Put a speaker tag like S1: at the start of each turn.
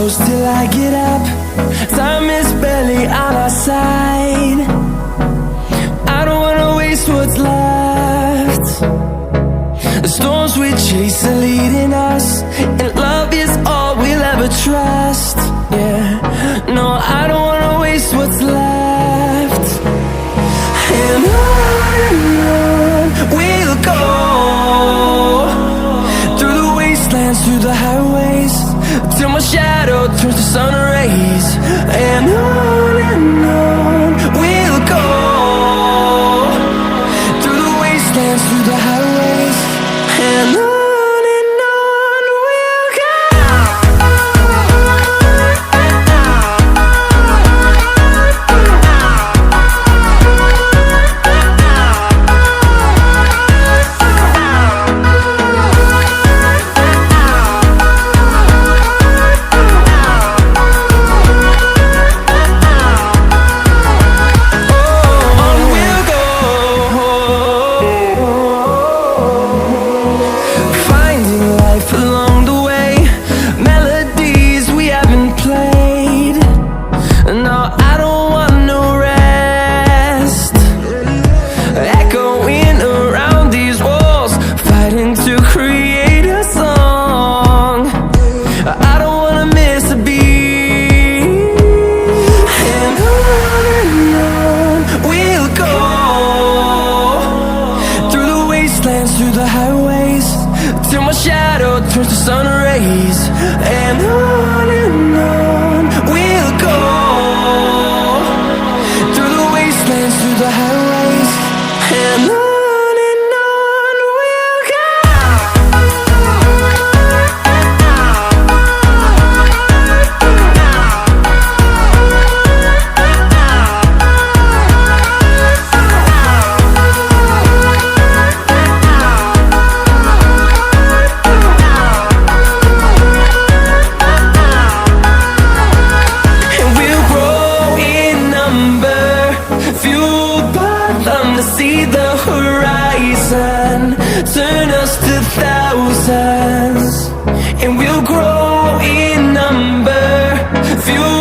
S1: close till I get up. Time is barely on our side. I don't wanna waste what's left. The storms we chase are leading us, and love is all we'll ever trust. Yeah, no, I don't wanna waste what's left. And on we'll go, through the wastelands, through the highways, till my shadow turns to sun rays. And on we'll go, through the wastelands, through the highways, and on we'll go. Along the way, melodies we haven't played. No, I don't want no rest. Echoing around these walls, fighting to create a song. I don't wanna miss a beat. And on we'll go, through the wastelands, through the highways, till my shadow turns to sun rays. And on we'll go, through the wastelands, through the highways, and on we'll go. See the horizon, turn us to thousands, and we'll grow in number, fuel